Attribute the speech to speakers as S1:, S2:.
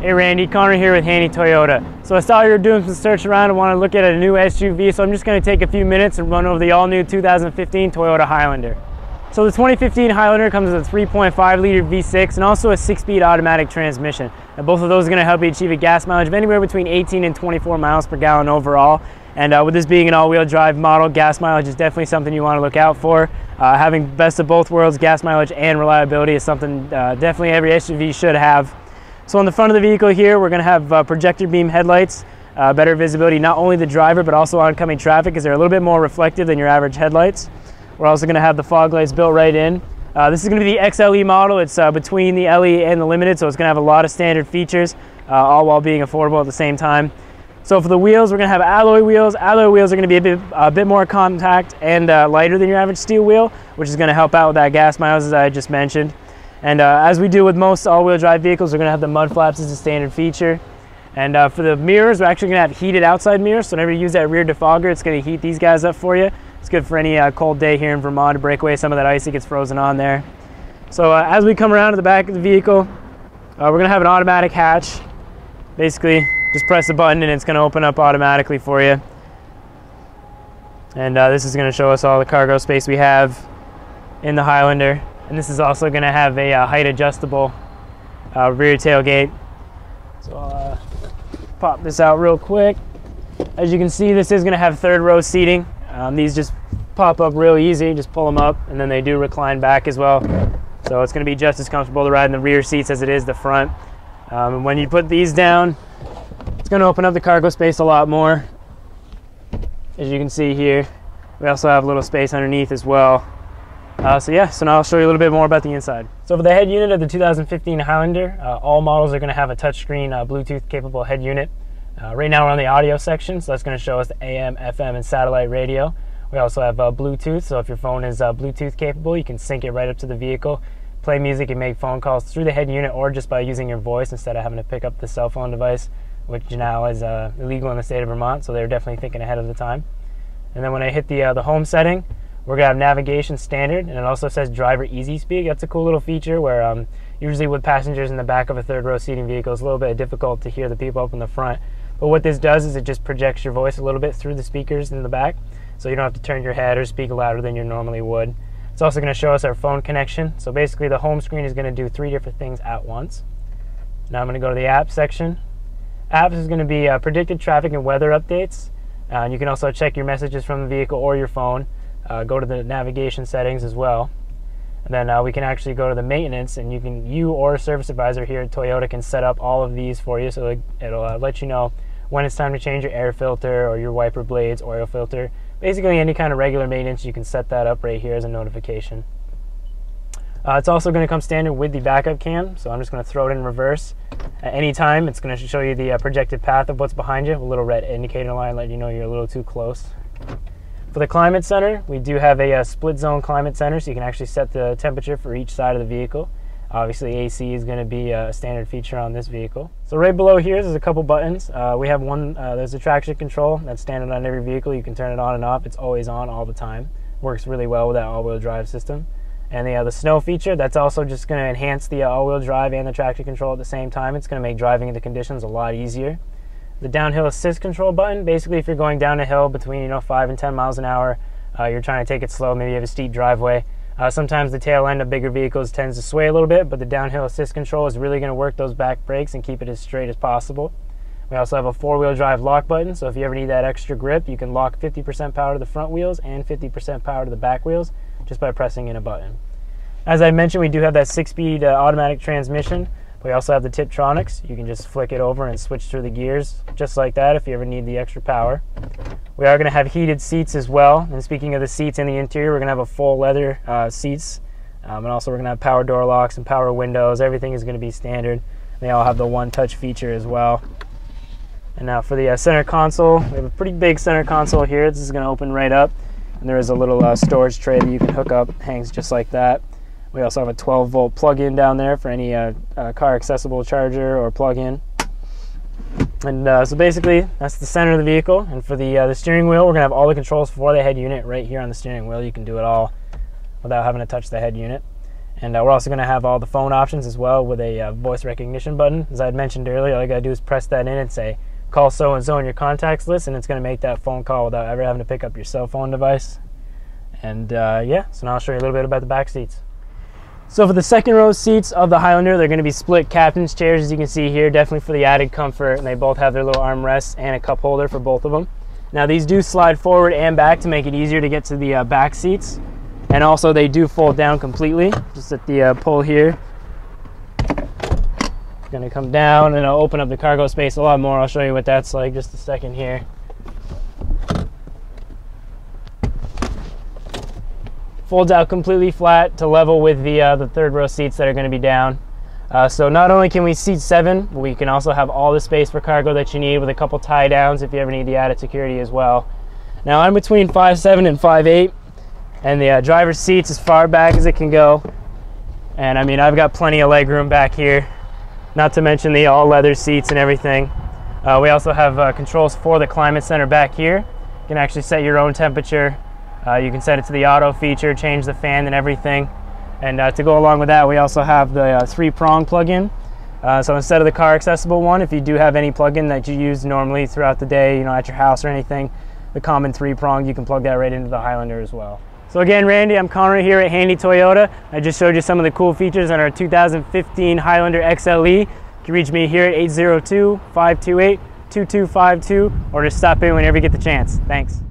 S1: Hey Randy, Connor here with Handy Toyota. So I saw you were doing some search around and want to look at a new SUV, so I'm just going to take a few minutes and run over the all-new 2015 Toyota Highlander. So the 2015 Highlander comes with a 3.5 liter V6 and also a 6-speed automatic transmission. And both of those are going to help you achieve a gas mileage of anywhere between 18 and 24 miles per gallon overall. And with this being an all-wheel drive model, gas mileage is definitely something you want to look out for. Having best of both worlds, gas mileage and reliability, is something definitely every SUV should have. So on the front of the vehicle here, we're going to have projector beam headlights, better visibility, not only the driver but also oncoming traffic, because they're a little bit more reflective than your average headlights. We're also going to have the fog lights built right in. This is going to be the XLE model. It's between the LE and the Limited, so it's going to have a lot of standard features, all while being affordable at the same time. So for the wheels, we're going to have alloy wheels. Alloy wheels are going to be a bit more compact and lighter than your average steel wheel, which is going to help out with that gas mileage as I just mentioned. And as we do with most all-wheel drive vehicles, we're going to have the mud flaps as a standard feature. And for the mirrors, we're actually going to have heated outside mirrors. So whenever you use that rear defogger, it's going to heat these guys up for you. It's good for any cold day here in Vermont to break away some of that ice that gets frozen on there. So as we come around to the back of the vehicle, we're going to have an automatic hatch. Basically, just press the button and it's going to open up automatically for you. And this is going to show us all the cargo space we have in the Highlander. And this is also going to have a height adjustable rear tailgate. So I'll pop this out real quick. As you can see, this is going to have third row seating. These just pop up real easy. Just pull them up and then they do recline back as well. So it's going to be just as comfortable to ride in the rear seats as it is the front. And when you put these down, it's going to open up the cargo space a lot more. As you can see here, we also have a little space underneath as well. So now I'll show you a little bit more about the inside. So for the head unit of the 2015 Highlander, all models are going to have a touchscreen Bluetooth capable head unit. Right now we're on the audio section, so that's going to show us the AM, FM, and satellite radio. We also have Bluetooth, so if your phone is Bluetooth capable, you can sync it right up to the vehicle, play music and make phone calls through the head unit or just by using your voice instead of having to pick up the cell phone device, which now is illegal in the state of Vermont, so they're definitely thinking ahead of the time. And then when I hit the home setting, we're going to have navigation standard, and it also says driver easy speak. That's a cool little feature where usually with passengers in the back of a third row seating vehicle, it's a little bit difficult to hear the people up in the front. But what this does is it just projects your voice a little bit through the speakers in the back, so you don't have to turn your head or speak louder than you normally would. It's also going to show us our phone connection. So basically the home screen is going to do 3 different things at once. Now I'm going to go to the app section. Apps is going to be predicted traffic and weather updates. And you can also check your messages from the vehicle or your phone. Go to the navigation settings as well. And then we can actually go to the maintenance, and you or a service advisor here at Toyota can set up all of these for you. So it'll let you know when it's time to change your air filter or your wiper blades, oil filter. Basically any kind of regular maintenance, you can set that up right here as a notification. It's also going to come standard with the backup cam, so I'm just going to throw it in reverse. At any time, it's going to show you the projected path of what's behind you, a little red indicator line letting you know you're a little too close. For the climate center, we do have a split zone climate center, so you can actually set the temperature for each side of the vehicle. Obviously AC is going to be a standard feature on this vehicle. So right below here there's a couple buttons. We have one, there's a traction control that's standard on every vehicle. You can turn it on and off. It's always on all the time. Works really well with that all-wheel drive system. And the snow feature, that's also just going to enhance the all-wheel drive and the traction control at the same time. It's going to make driving in the conditions a lot easier. The downhill assist control button, basically if you're going down a hill between 5 and 10 miles an hour, you're trying to take it slow, maybe you have a steep driveway. Sometimes the tail end of bigger vehicles tends to sway a little bit, but the downhill assist control is really going to work those back brakes and keep it as straight as possible. We also have a 4-wheel drive lock button, so if you ever need that extra grip, you can lock 50% power to the front wheels and 50% power to the back wheels just by pressing in a button. As I mentioned, we do have that 6-speed automatic transmission. We also have the Tiptronics. You can just flick it over and switch through the gears just like that if you ever need the extra power. We are going to have heated seats as well. And speaking of the seats in the interior, we're going to have a full leather seats. And also we're going to have power door locks and power windows. Everything is going to be standard. They all have the one-touch feature as well. And now for the center console, we have a pretty big center console here. This is going to open right up. And there is a little storage tray that you can hook up. It hangs just like that. We also have a 12-volt plug-in down there for any car-accessible charger or plug-in. And so basically, that's the center of the vehicle. And for the steering wheel, we're going to have all the controls for the head unit right here on the steering wheel. You can do it all without having to touch the head unit. And we're also going to have all the phone options as well with a voice recognition button. As I had mentioned earlier, all you got to do is press that in and say, call so-and-so in your contacts list, and it's going to make that phone call without ever having to pick up your cell phone device. And yeah, so now I'll show you a little bit about the back seats. So for the second row seats of the Highlander, they're going to be split captain's chairs, as you can see here, definitely for the added comfort, and they both have their little armrests and a cup holder for both of them. Now these do slide forward and back to make it easier to get to the back seats. And also they do fold down completely, just at the pull here. It's gonna come down and I'll open up the cargo space a lot more. I'll show you what that's like just a second here. Folds out completely flat to level with the third row seats that are gonna be down. So not only can we seat 7, but we can also have all the space for cargo that you need with a couple tie downs if you ever need the added security as well. Now I'm between 5'7" and 5'8". And the driver's seat's as far back as it can go. And I mean, I've got plenty of leg room back here, not to mention the all leather seats and everything. We also have controls for the climate center back here. You can actually set your own temperature. You can set it to the auto feature, change the fan and everything. And to go along with that, we also have the 3-prong plug-in. So instead of the car accessible one, if you do have any plug-in that you use normally throughout the day, you know, at your house or anything, the common 3-prong, you can plug that right into the Highlander as well. So again, Randy, I'm Connor here at Handy Toyota. I just showed you some of the cool features on our 2015 Highlander XLE. You can reach me here at 802-528-2252 or just stop in whenever you get the chance. Thanks.